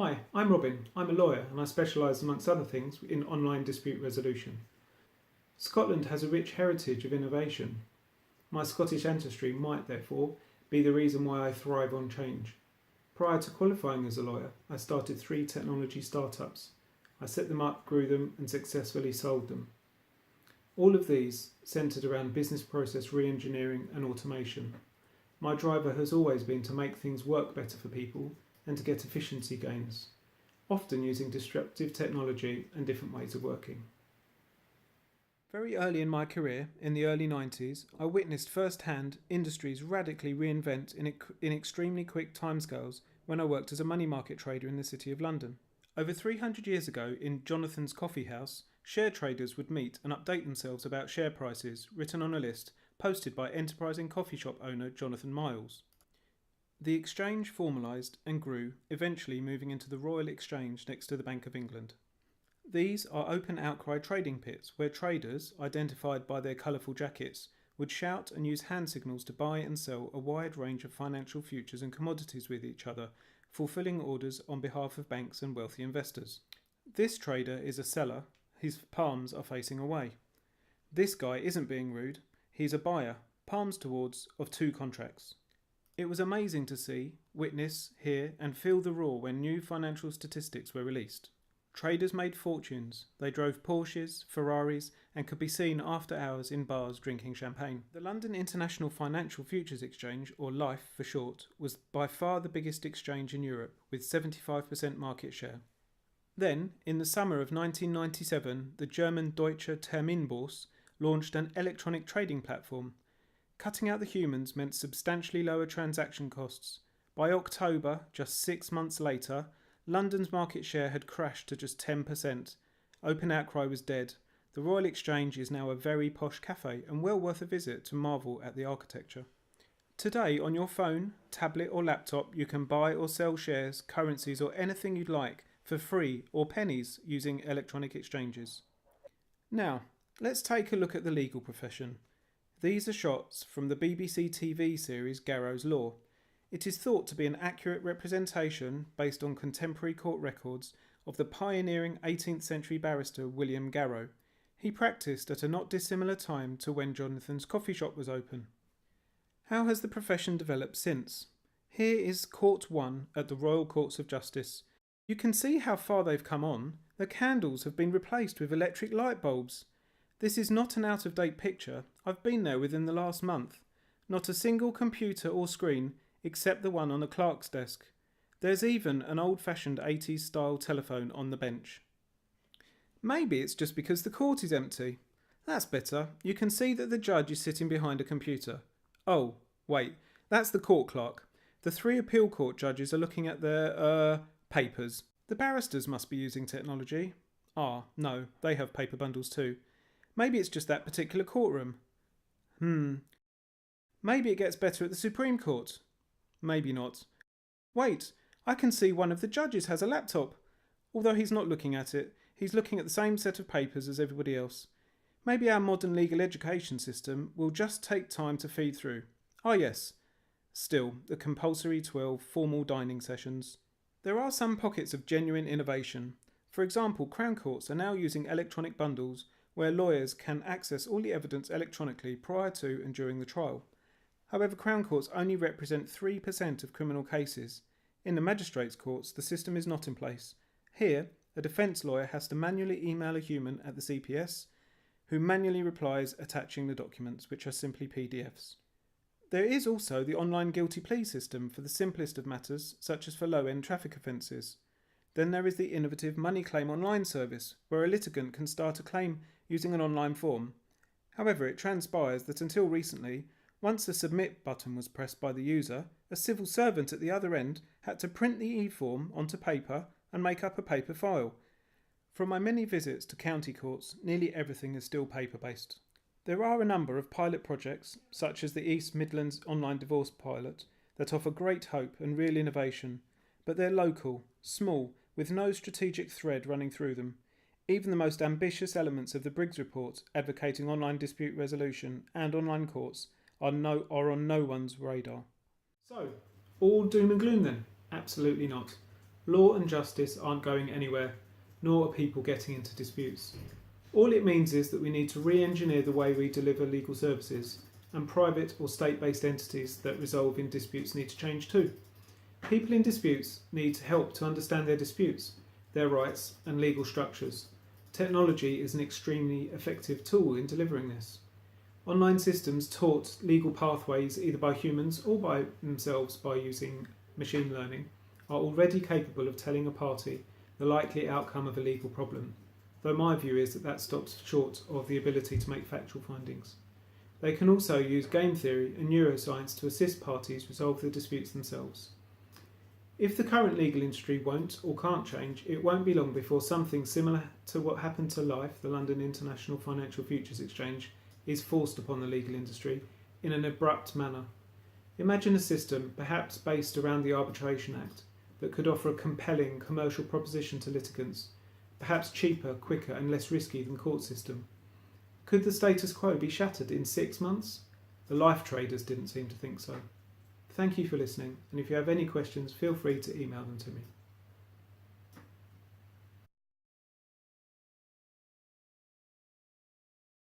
Hi, I'm Robin. I'm a lawyer and I specialise, amongst other things, in online dispute resolution. Scotland has a rich heritage of innovation. My Scottish ancestry might, therefore, be the reason why I thrive on change. Prior to qualifying as a lawyer, I started 3 technology startups. I set them up, grew them, and successfully sold them. All of these centred around business process re-engineering and automation. My driver has always been to make things work better for people and to get efficiency gains, often using disruptive technology and different ways of working. Very early in my career, in the early 90s, I witnessed firsthand industries radically reinvent in extremely quick timescales when I worked as a money market trader in the City of London. Over 300 years ago, in Jonathan's Coffee House, share traders would meet and update themselves about share prices written on a list posted by enterprising coffee shop owner Jonathan Miles. The exchange formalised and grew, eventually moving into the Royal Exchange next to the Bank of England. These are open outcry trading pits where traders, identified by their colourful jackets, would shout and use hand signals to buy and sell a wide range of financial futures and commodities with each other, fulfilling orders on behalf of banks and wealthy investors. This trader is a seller, his palms are facing away. This guy isn't being rude, he's a buyer, palms towards, of 2 contracts. It was amazing to see, witness, hear and feel the roar when new financial statistics were released. Traders made fortunes. They drove Porsches, Ferraris and could be seen after hours in bars drinking champagne. The London International Financial Futures Exchange, or LIFE for short, was by far the biggest exchange in Europe with 75% market share. Then, in the summer of 1997, the German Deutsche Terminbörse launched an electronic trading platform. Cutting out the humans meant substantially lower transaction costs. By October, just 6 months later, London's market share had crashed to just 10%. Open outcry was dead. The Royal Exchange is now a very posh cafe and well worth a visit to marvel at the architecture. Today, on your phone, tablet or laptop, you can buy or sell shares, currencies or anything you'd like for free or pennies using electronic exchanges. Now, let's take a look at the legal profession. These are shots from the BBC TV series Garrow's Law. It is thought to be an accurate representation, based on contemporary court records, of the pioneering 18th century barrister William Garrow. He practised at a not dissimilar time to when Jonathan's coffee shop was open. How has the profession developed since? Here is Court 1 at the Royal Courts of Justice. You can see how far they've come on. The candles have been replaced with electric light bulbs. This is not an out-of-date picture. I've been there within the last month. Not a single computer or screen except the one on the clerk's desk. There's even an old-fashioned 80s style telephone on the bench. Maybe it's just because the court is empty. That's better. You can see that the judge is sitting behind a computer. Oh, wait, that's the court clerk. The 3 appeal court judges are looking at their, papers. The barristers must be using technology. Ah, no, they have paper bundles too. Maybe it's just that particular courtroom. Maybe it gets better at the Supreme Court. Maybe not. Wait, I can see one of the judges has a laptop. Although he's not looking at it, he's looking at the same set of papers as everybody else. Maybe our modern legal education system will just take time to feed through. Ah yes, still, the compulsory 12 formal dining sessions. There are some pockets of genuine innovation. For example, Crown Courts are now using electronic bundles where lawyers can access all the evidence electronically prior to and during the trial. However, Crown Courts only represent 3% of criminal cases. In the magistrates' courts, the system is not in place. Here, a defence lawyer has to manually email a human at the CPS, who manually replies attaching the documents, which are simply PDFs. There is also the online guilty plea system for the simplest of matters, such as for low-end traffic offences. Then there is the innovative Money Claim Online service, where a litigant can start a claim using an online form. However, it transpires that until recently, once the submit button was pressed by the user, a civil servant at the other end had to print the e-form onto paper and make up a paper file. From my many visits to county courts, nearly everything is still paper-based. There are a number of pilot projects, such as the East Midlands Online Divorce Pilot, that offer great hope and real innovation, but they're local, small, with no strategic thread running through them. Even the most ambitious elements of the Briggs Report, advocating online dispute resolution and online courts, are on no one's radar. So, all doom and gloom then? Absolutely not. Law and justice aren't going anywhere, nor are people getting into disputes. All it means is that we need to re-engineer the way we deliver legal services, and private or state-based entities that resolve in disputes need to change too. People in disputes need help to understand their disputes, their rights and legal structures. Technology is an extremely effective tool in delivering this. Online systems taught legal pathways either by humans or by themselves by using machine learning are already capable of telling a party the likely outcome of a legal problem, though my view is that stops short of the ability to make factual findings. They can also use game theory and neuroscience to assist parties resolve the disputes themselves. If the current legal industry won't or can't change, it won't be long before something similar to what happened to LIFE, the London International Financial Futures Exchange, is forced upon the legal industry in an abrupt manner. Imagine a system, perhaps based around the Arbitration Act, that could offer a compelling commercial proposition to litigants, perhaps cheaper, quicker and less risky than court system. Could the status quo be shattered in 6 months? The life traders didn't seem to think so. Thank you for listening, and if you have any questions, feel free to email them to me.